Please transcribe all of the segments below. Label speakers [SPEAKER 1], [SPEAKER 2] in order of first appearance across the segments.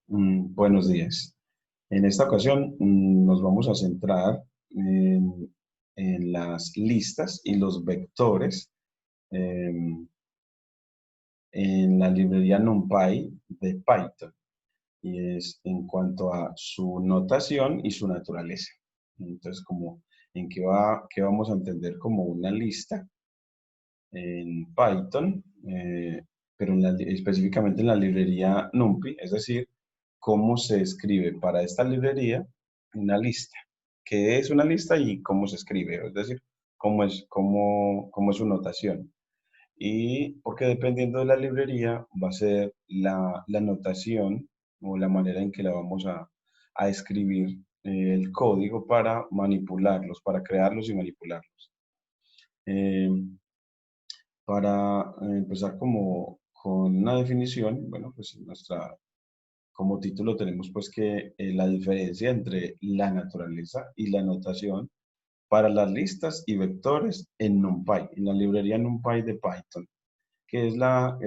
[SPEAKER 1] Buenos días. En esta ocasión nos vamos a centrar en las listas y los vectores em, en la librería NumPy de Python. Y es en cuanto a su notación y su naturaleza. Entonces, como en qué vamos a entender como una lista en Python, pero específicamente en la librería NumPy, es decir, cómo se escribe para esta librería una lista. ¿Qué es una lista y cómo se escribe? Es decir, cómo es su notación. Y porque dependiendo de la librería va a ser la notación o la manera en que la vamos a escribir el código para manipularlos, para crearlos y manipularlos. Eh, para empezar como con una definición, bueno, pues como título tenemos pues que la diferencia entre la naturaleza y la notación para las listas y vectores en NumPy, en la librería NumPy de Python, que es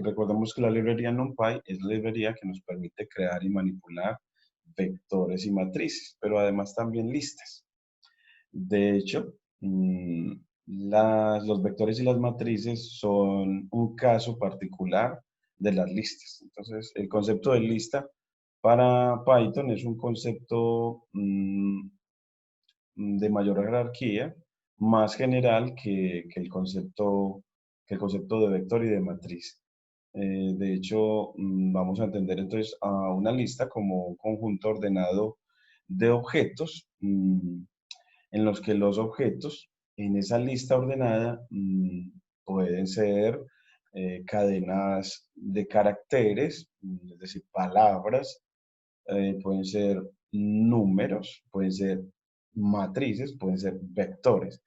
[SPEAKER 1] recordemos que la librería NumPy es la librería que nos permite crear y manipular vectores y matrices, pero además también listas. De hecho, los vectores y las matrices son un caso particular de las listas. Entonces, el concepto de lista para Python es un concepto de mayor jerarquía, más general que el concepto de vector y de matriz. De hecho, vamos a entender entonces a una lista como un conjunto ordenado de objetos, en los que los objetos en esa lista ordenada pueden ser cadenas de caracteres, es decir, palabras, pueden ser números, pueden ser matrices, pueden ser vectores.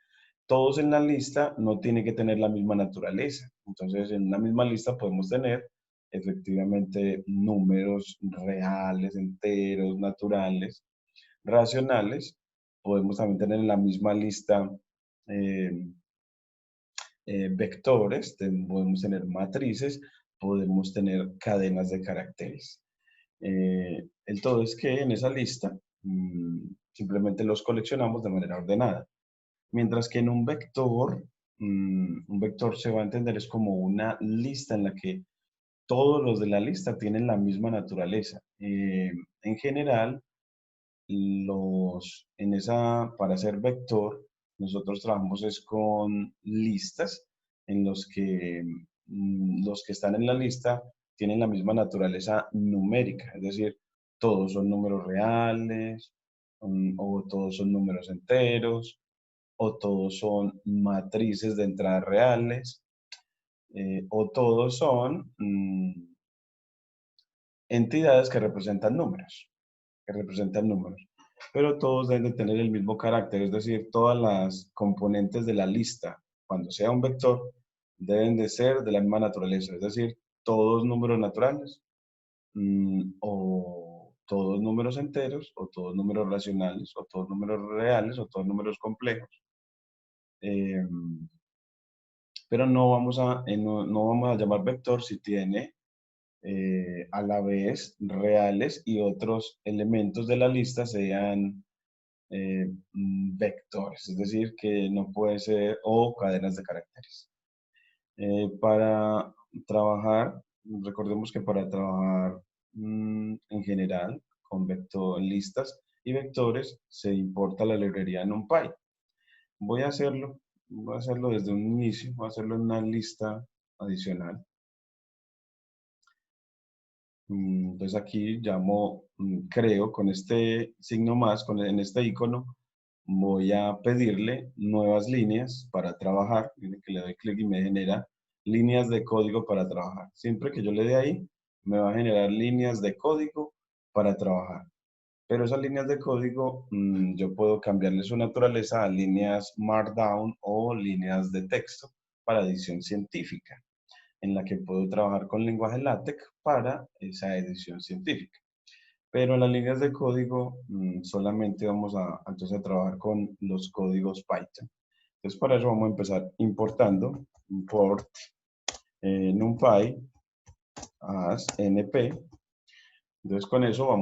[SPEAKER 1] Todos en la lista no tienen que tener la misma naturaleza. Entonces, en una misma lista podemos tener efectivamente números reales, enteros, naturales, racionales. Podemos también tener en la misma lista eh, vectores, podemos tener matrices, podemos tener cadenas de caracteres. El todo es que en esa lista simplemente los coleccionamos de manera ordenada. Mientras que en un vector se va a entender es como una lista en la que todos los de la lista tienen la misma naturaleza. En general, para hacer vector, nosotros trabajamos es con listas en los que están en la lista tienen la misma naturaleza numérica, es decir, todos son números reales, o todos son números enteros, o todos son matrices de entradas reales, o todos son entidades que representan números, pero todos deben de tener el mismo carácter, es decir, todas las componentes de la lista, cuando sea un vector, deben de ser de la misma naturaleza, es decir, todos números naturales, o todos números enteros, o todos números racionales, o todos números reales, o todos números complejos. Eh, pero no vamos a llamar vector si tiene a la vez reales y otros elementos de la lista sean vectores, es decir, que no puede ser, o cadenas de caracteres. Para trabajar, recordemos que para trabajar en general con listas y vectores se importa la librería NumPy. Voy a hacerlo, voy a hacerlo desde un inicio, voy a hacerlo en una lista adicional. Entonces aquí creo con este signo más, en este icono, voy a pedirle nuevas líneas para trabajar. Miren que le doy clic y me genera líneas de código para trabajar. Siempre que yo le dé ahí, me va a generar líneas de código para trabajar. Pero esas líneas de código, yo puedo cambiarle su naturaleza a líneas Markdown o líneas de texto para edición científica, en la que puedo trabajar con lenguaje LaTeX para esa edición científica. Pero en las líneas de código solamente vamos entonces a trabajar con los códigos Python. Entonces para eso vamos a empezar importando import NumPy as np Entonces con eso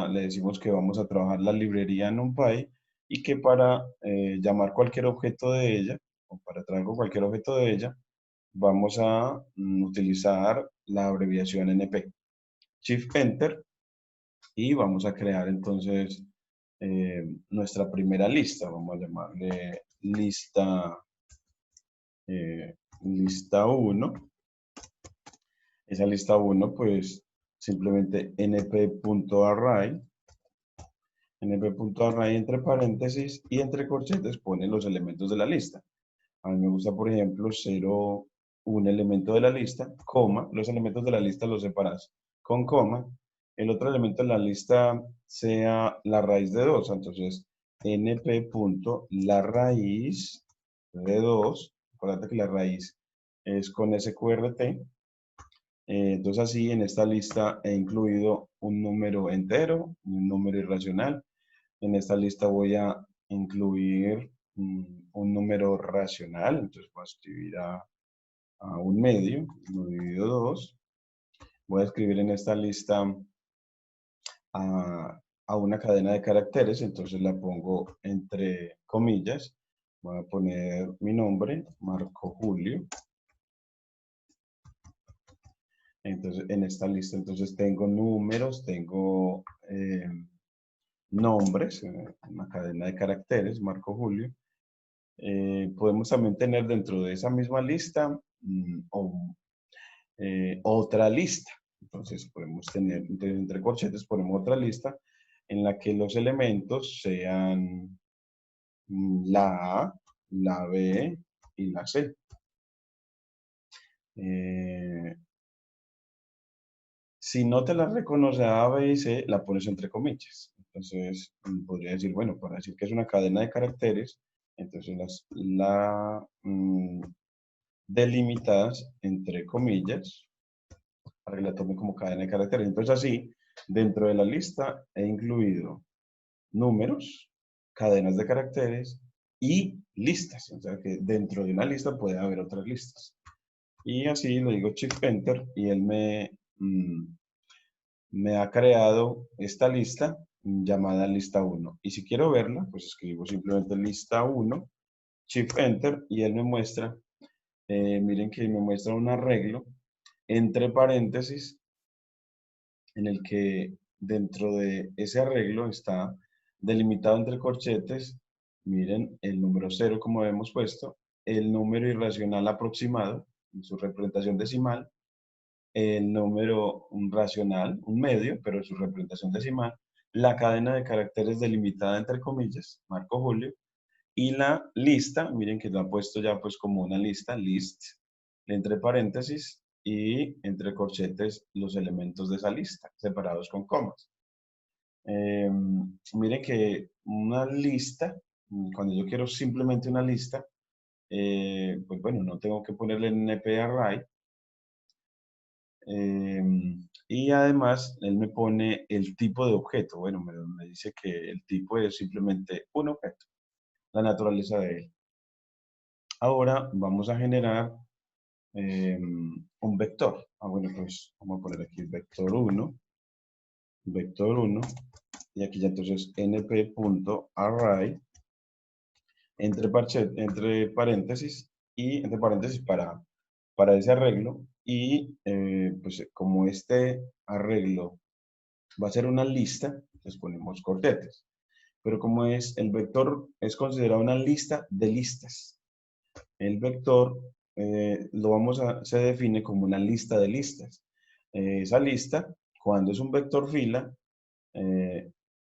[SPEAKER 1] le decimos que vamos a trabajar la librería NumPy y que para llamar cualquier objeto de ella, o para traer con cualquier objeto de ella, vamos a utilizar la abreviación NP. Shift Enter y vamos a crear entonces nuestra primera lista. Vamos a llamarle lista 1. Esa lista 1 pues simplemente np.array entre paréntesis y entre corchetes pone los elementos de la lista. A mí me gusta, por ejemplo, 0, un elemento de la lista, coma, los elementos de la lista los separas con coma, el otro elemento de la lista sea la raíz de 2, entonces np.larraíz de 2, acuérdate que la raíz es con sqrt, entonces así en esta lista he incluido un número entero, un número irracional. En esta lista voy a incluir un número racional, entonces voy a escribir a un medio, lo divido 2. Voy a escribir en esta lista a una cadena de caracteres, entonces la pongo entre comillas. Voy a poner mi nombre, Marco Julio. Entonces, en esta lista, entonces tengo números, tengo nombres, una cadena de caracteres, Marco Julio. Podemos también tener dentro de esa misma lista otra lista. Entonces, podemos tener, entre corchetes, ponemos otra lista en la que los elementos sean la A, la B y la C. Si no te la reconoce A, B y C, la pones entre comillas. Entonces, podría decir, bueno, para decir que es una cadena de caracteres, entonces delimitadas entre comillas, para que la tome como cadena de caracteres. Entonces, así, dentro de la lista he incluido números, cadenas de caracteres y listas. O sea, que dentro de una lista puede haber otras listas. Y así le digo Shift Enter y él me ha creado esta lista llamada lista 1. Y si quiero verla, pues escribo simplemente lista 1, Shift Enter, y él me muestra, miren que me muestra un arreglo entre paréntesis en el que dentro de ese arreglo está delimitado entre corchetes, miren el número 0 como hemos puesto, el número irracional aproximado en su representación decimal, el número racional, un medio, pero en su representación decimal, la cadena de caracteres delimitada entre comillas, Marco Julio, y la lista, miren que lo ha puesto ya pues como una lista, list, entre paréntesis y entre corchetes los elementos de esa lista, separados con comas. Miren que una lista, cuando yo quiero simplemente una lista, pues bueno, no tengo que ponerle np-array, y además, él me pone el tipo de objeto. Bueno, me dice que el tipo es simplemente un objeto, la naturaleza de él. Ahora vamos a generar un vector. Bueno, pues vamos a poner aquí vector 1, y aquí ya entonces np.array entre paréntesis y entre paréntesis para ese arreglo. Y pues como este arreglo va a ser una lista, les ponemos corchetes. Pero como el vector es considerado una lista de listas. El vector se define como una lista de listas. Esa lista, cuando es un vector fila, eh,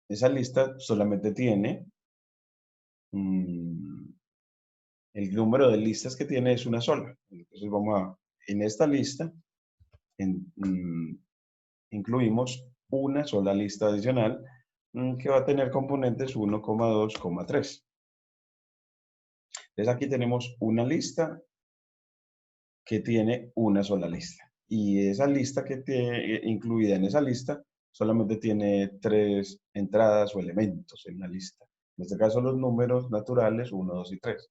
[SPEAKER 1] esa lista solamente tiene, el número de listas que tiene es una sola. Entonces en esta lista, incluimos una sola lista adicional que va a tener componentes 1, 2, 3. Entonces aquí tenemos una lista que tiene una sola lista. Y esa lista que tiene, incluida en esa lista solamente tiene 3 entradas o elementos en la lista. En este caso los números naturales 1, 2 y 3.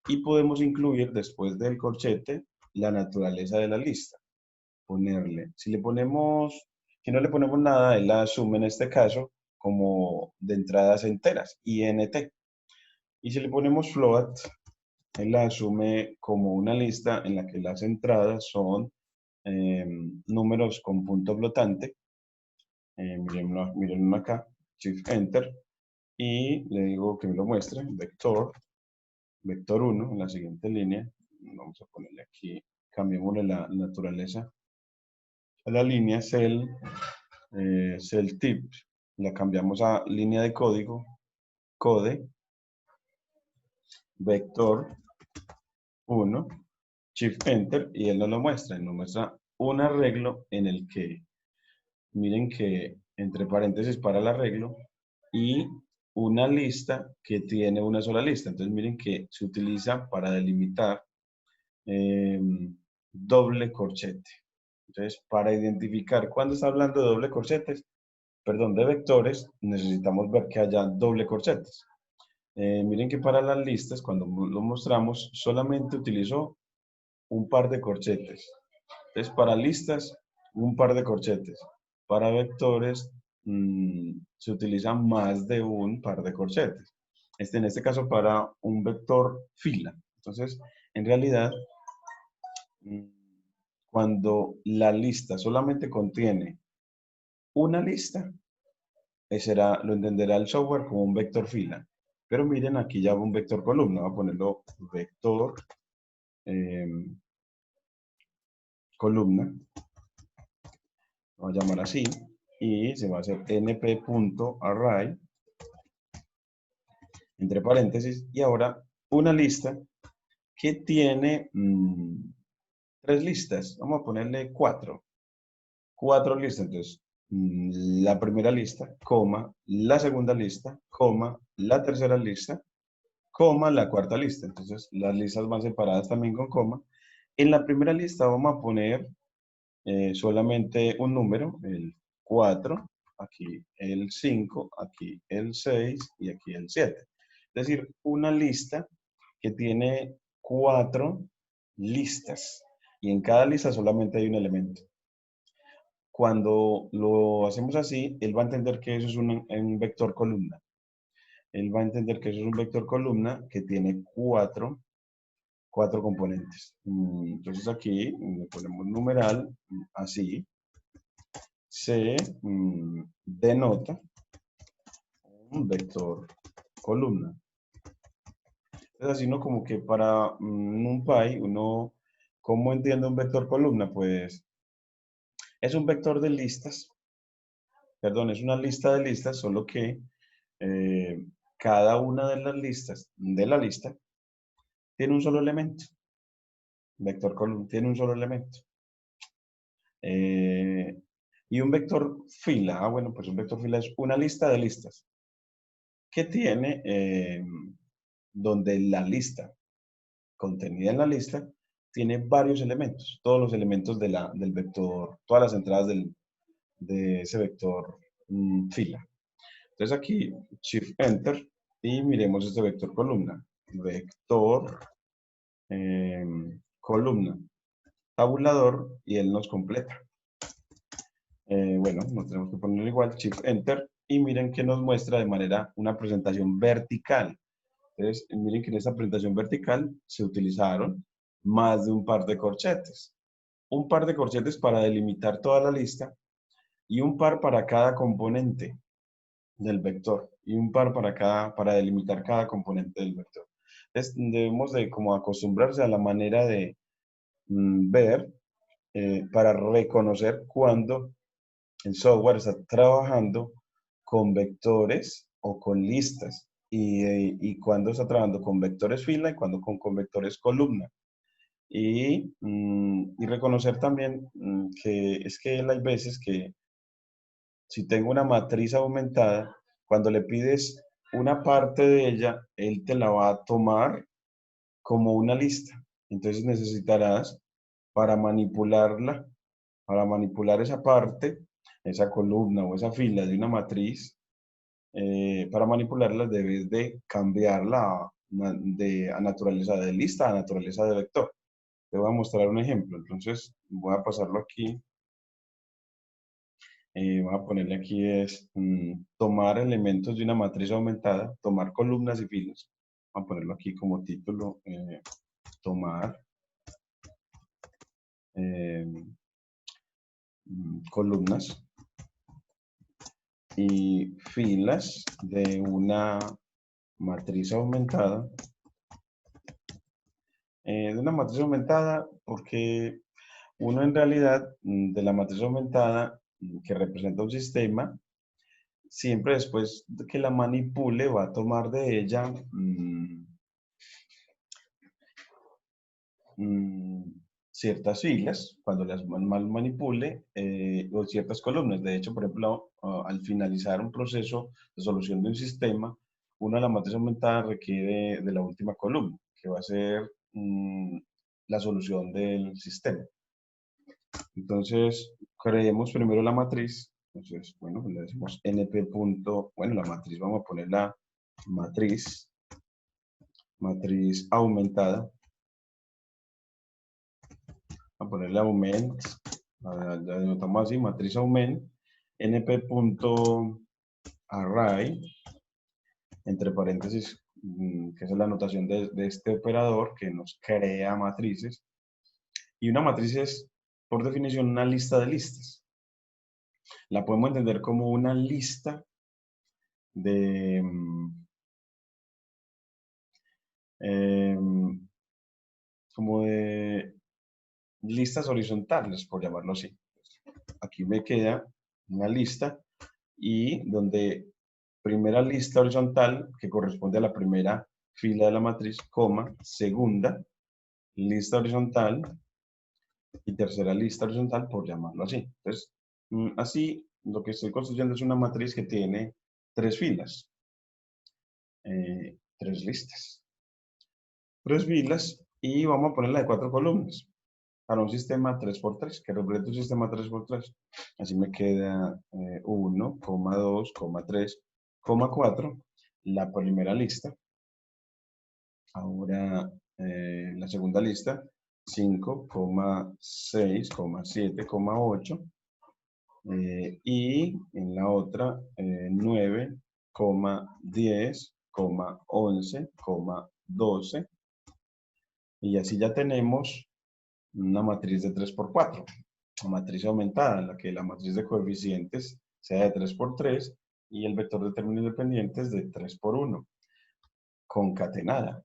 [SPEAKER 1] Y podemos incluir después del corchete la naturaleza de la lista. Si le ponemos, Si no le ponemos nada, él la asume en este caso como de entradas enteras, int. Y si le ponemos float, él la asume como una lista en la que las entradas son números con punto flotante. Mírenlo acá, Shift Enter, y le digo que me lo muestre, vector 1, en la siguiente línea. Vamos a ponerle aquí, cambiémosle la naturaleza a la línea cell tip, la cambiamos a línea de código, code, vector 1, Shift Enter, y él nos muestra un arreglo en el que, miren que entre paréntesis para el arreglo, y una lista que tiene una sola lista. Entonces miren que se utiliza para delimitar eh, doble corchete. Entonces, para identificar cuando está hablando de doble corchetes, perdón, de vectores, necesitamos ver que haya doble corchetes. Miren que para las listas, cuando lo mostramos, solamente utilizó un par de corchetes. Entonces, para listas, un par de corchetes. Para vectores, se utiliza más de un par de corchetes. En este caso, para un vector fila. Entonces, en realidad, mm, cuando la lista solamente contiene una lista, lo entenderá el software como un vector fila. Pero miren, aquí ya va un vector columna. Voy a ponerlo vector columna. Voy a llamar así. Y se va a hacer np.array, entre paréntesis. Y ahora una lista que tiene 3 listas. Vamos a ponerle 4. 4 listas. Entonces, la primera lista, coma, la segunda lista, coma, la tercera lista, coma, la cuarta lista. Entonces, las listas van separadas también con coma. En la primera lista vamos a poner solamente un número, el 4, aquí el 5, aquí el 6 y aquí el 7. Es decir, una lista que tiene 4 listas y en cada lista solamente hay un elemento. Cuando lo hacemos así, él va a entender que eso es un vector columna. Él va a entender que eso es un vector columna que tiene 4 componentes. Entonces aquí le ponemos numeral así. Se denota un vector columna. Es así, ¿no? Como que para NumPy, ¿cómo entiende un vector columna? Pues es un vector de listas, perdón, es una lista de listas, solo que eh, cada una de las listas de la lista tiene un solo elemento. Vector columna tiene un solo elemento. Y un vector fila, bueno, pues un vector fila es una lista de listas que tiene donde la lista contenida en la lista tiene varios elementos, todos los elementos del vector, todas las entradas de ese vector fila. Entonces aquí, Shift Enter, y miremos este vector columna. Vector columna tabulador, y él nos completa. Bueno, nos tenemos que poner igual, Shift Enter, y miren que nos muestra de manera una presentación vertical. Entonces, miren que en esta presentación vertical se utilizaron más de un par de corchetes. Un par de corchetes para delimitar toda la lista y un par para cada componente del vector y un par para delimitar cada componente del vector. Entonces, debemos de como acostumbrarse a la manera de ver para reconocer cuando el software está trabajando con vectores o con listas y cuando está trabajando con vectores fila y cuando con vectores columna. Y reconocer también que es que hay veces que si tengo una matriz aumentada, cuando le pides una parte de ella, él te la va a tomar como una lista. Entonces necesitarás para manipularla, para manipular esa parte, esa columna o esa fila de una matriz, para manipularla debes de cambiarla a naturaleza de lista a naturaleza de vector. Te voy a mostrar un ejemplo. Entonces voy a pasarlo aquí Voy a ponerle aquí es tomar elementos de una matriz aumentada, tomar columnas y filas. Voy a ponerlo aquí como título, tomar columnas y filas de una matriz aumentada. De una matriz aumentada porque uno en realidad de la matriz aumentada que representa un sistema, siempre después de que la manipule va a tomar de ella ciertas filas, cuando las mal manipule, o ciertas columnas. De hecho, por ejemplo, al finalizar un proceso de solución de un sistema, una de las matrices aumentadas requiere de la última columna, que va a ser la solución del sistema. Entonces, creemos primero la matriz. Entonces, bueno, le decimos np. Bueno, la matriz, vamos a poner la matriz aumentada. A ponerle aument, ya notamos así, matriz aument, np.array, entre paréntesis, que es la notación de este operador que nos crea matrices. Y una matriz es, por definición, una lista de listas. La podemos entender como una lista de como de listas horizontales, por llamarlo así. Aquí me queda una lista y donde primera lista horizontal, que corresponde a la primera fila de la matriz, coma, segunda lista horizontal y tercera lista horizontal, por llamarlo así. Entonces, así lo que estoy construyendo es una matriz que tiene tres filas, tres listas, tres filas, y vamos a ponerla de cuatro columnas para un sistema 3×3, que representa un sistema 3×3. Así me queda 1, 2, 3, 4, la primera lista. Ahora la segunda lista, 5, 6, 7, 8. Y en la otra, 9, 10, 11, 12. Y así ya tenemos una matriz de 3×4, una matriz aumentada, en la que la matriz de coeficientes sea de 3×3 y el vector de términos independientes de 3×1, concatenada.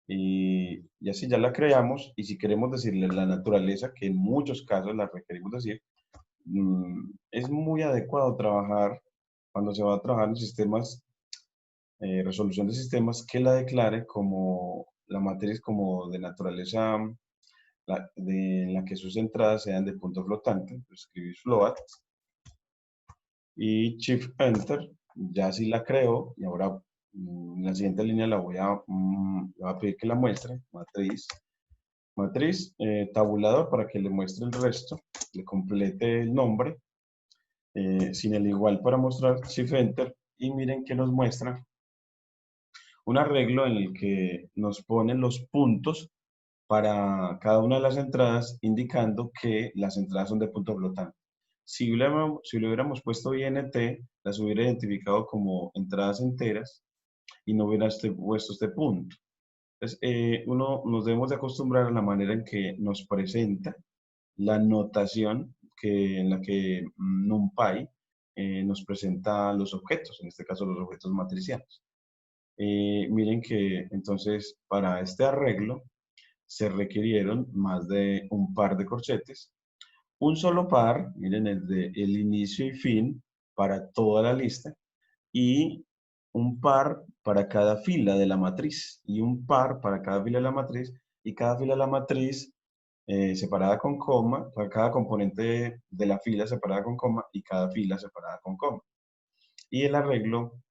[SPEAKER 1] Y así ya la creamos, y si queremos decirle la naturaleza, que en muchos casos la requerimos decir, es muy adecuado trabajar, cuando se va a trabajar en sistemas, resolución de sistemas, que la declare como la matriz como de naturaleza de la que sus entradas sean de punto flotante. Escribir float y Shift Enter, ya así la creo, y ahora en la siguiente línea le voy a pedir que la muestre, matriz, tabulador, para que le muestre el resto, le complete el nombre, sin el igual para mostrar, Shift Enter, y miren que nos muestra un arreglo en el que nos ponen los puntos para cada una de las entradas, indicando que las entradas son de punto flotante. Si le hubiéramos puesto INT, las hubiera identificado como entradas enteras y no hubiera puesto este punto. Entonces, nos debemos de acostumbrar a la manera en que nos presenta la notación en la que NumPy nos presenta los objetos, en este caso los objetos matriciales. Miren que entonces para este arreglo se requirieron más de un par de corchetes, un solo par, miren, el de el inicio y fin para toda la lista, y un par para cada fila de la matriz, y un par para cada fila de la matriz, y cada fila de la matriz separada con coma, para cada componente de la fila separada con coma, y cada fila separada con coma. Y el arreglo,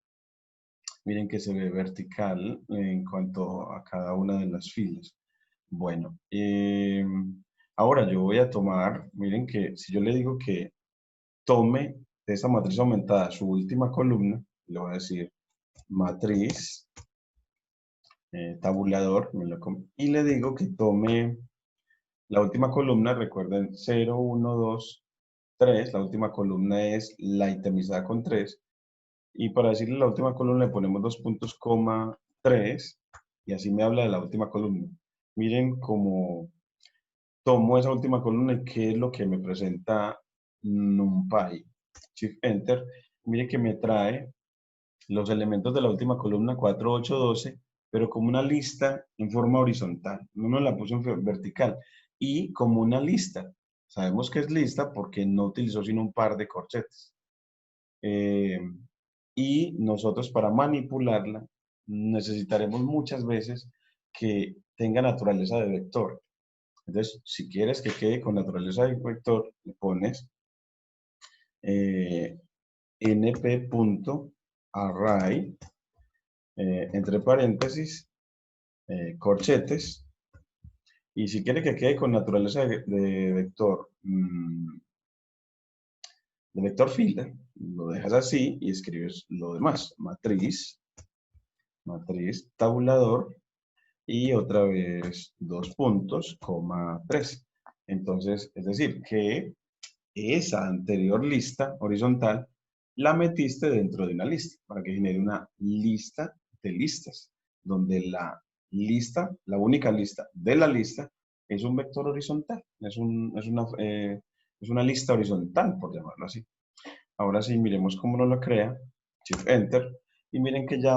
[SPEAKER 1] miren que se ve vertical en cuanto a cada una de las filas. Bueno, ahora yo voy a tomar, miren que si yo le digo que tome de esta matriz aumentada su última columna, le voy a decir matriz, tabulador, y le digo que tome la última columna, recuerden 0, 1, 2, 3, la última columna es la itemizada con 3, y para decirle la última columna le ponemos 2 puntos, coma 3, y así me habla de la última columna. Miren cómo tomo esa última columna y qué es lo que me presenta NumPy. Shift Enter, mire que me trae los elementos de la última columna 4, 8, 12, pero como una lista en forma horizontal. No la puso en vertical. Y como una lista. Sabemos que es lista porque no utilizó sino un par de corchetes. Y nosotros para manipularla necesitaremos muchas veces que tenga naturaleza de vector. Entonces, si quieres que quede con naturaleza de vector, le pones np.array, entre paréntesis, corchetes, y si quiere que quede con naturaleza de vector, fila, lo dejas así y escribes lo demás, matriz, tabulador, y otra vez 2 puntos, coma 3. Entonces, es decir, que esa anterior lista horizontal la metiste dentro de una lista para que genere una lista de listas, donde la lista, la única lista de la lista, es un vector horizontal, es una lista horizontal, por llamarlo así. Ahora sí, miremos cómo nos lo crea, Shift Enter, y miren que ya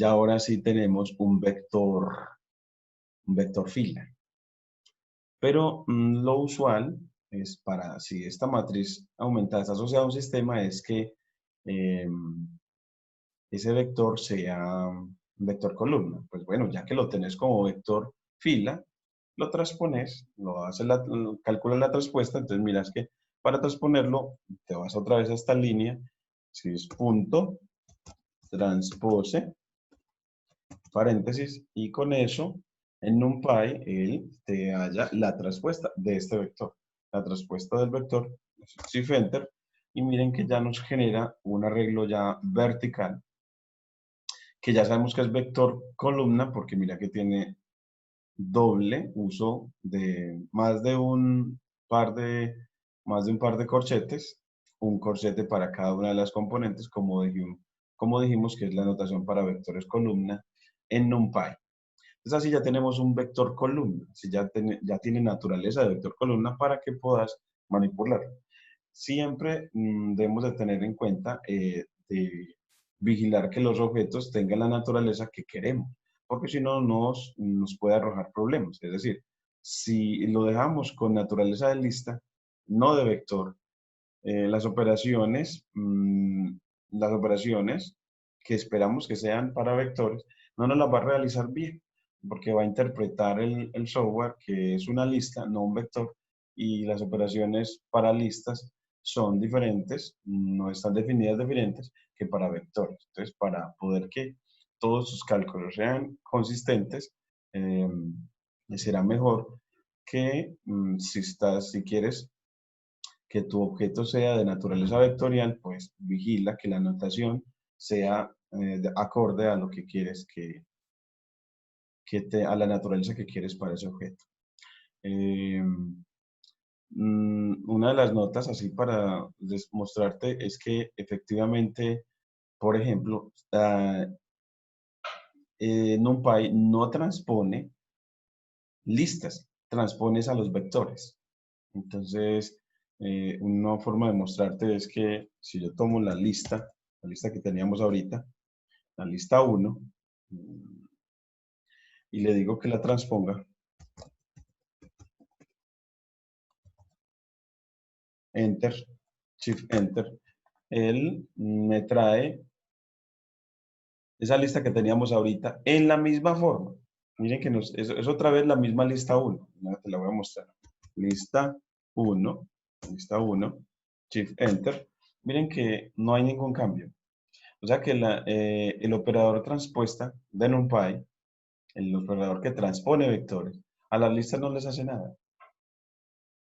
[SPEAKER 1] ahora sí tenemos un vector fila. Pero lo usual es para, si esta matriz aumentada está asociada a un sistema, es que ese vector sea un vector columna. Pues bueno, ya que lo tenés como vector fila, lo transpones, calculas la transpuesta, entonces miras que para transponerlo, te vas otra vez a esta línea, si es punto, transpose, paréntesis, y con eso, en NumPy, él te halla la transpuesta de este vector. La transpuesta del vector, Shift Enter, y miren que ya nos genera un arreglo ya vertical, que ya sabemos que es vector columna, porque mira que tiene doble uso de más de un par de corchetes, un corchete para cada una de las componentes, como dijimos que es la notación para vectores columna en NumPy. Entonces así ya tenemos un vector columna, así ya tiene naturaleza de vector columna para que puedas manipularlo. Siempre debemos de tener en cuenta de vigilar que los objetos tengan la naturaleza que queremos, porque si no nos puede arrojar problemas. Es decir, si lo dejamos con naturaleza de lista, no de vector, las operaciones que esperamos que sean para vectores, no nos las va a realizar bien, porque va a interpretar el software que es una lista, no un vector, y las operaciones para listas son diferentes, no están definidas diferentes que para vectores. Entonces, para poder que todos sus cálculos sean consistentes, será mejor que si quieres que tu objeto sea de naturaleza vectorial, pues vigila que la notación sea acorde a lo que quieres a la naturaleza que quieres para ese objeto. Una de las notas así para mostrarte es que efectivamente, por ejemplo, NumPy no transpone listas, transpones a los vectores. Entonces, una forma de mostrarte es que si yo tomo la lista que teníamos ahorita, la lista 1, y le digo que la transponga, Enter, Shift Enter, él me trae esa lista que teníamos ahorita en la misma forma. Miren que es otra vez la misma lista 1. Te la voy a mostrar. Lista 1, Shift Enter. Miren que no hay ningún cambio. O sea que el operador transpuesta de NumPy, el operador que transpone vectores, a las listas no les hace nada.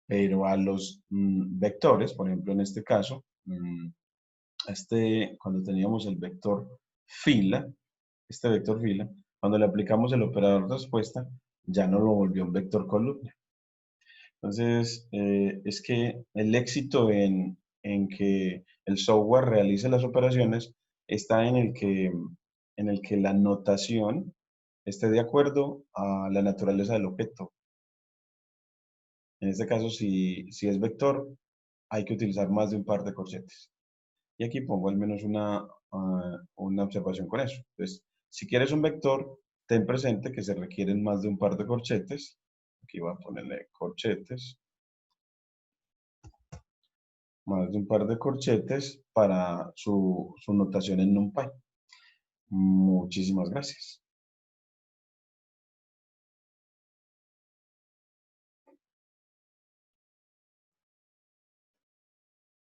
[SPEAKER 1] Pero a los vectores, por ejemplo, en este caso, cuando teníamos el vector fila, cuando le aplicamos el operador respuesta, ya no lo volvió un vector columna. Entonces, es que el éxito en que el software realice las operaciones está en el que la notación esté de acuerdo a la naturaleza del objeto. En este caso, si es vector, hay que utilizar más de un par de corchetes. Y aquí pongo al menos una observación con eso. Entonces, si quieres un vector, ten presente que se requieren más de un par de corchetes. Aquí voy a ponerle corchetes. Más de un par de corchetes para su notación en NumPy. Muchísimas gracias.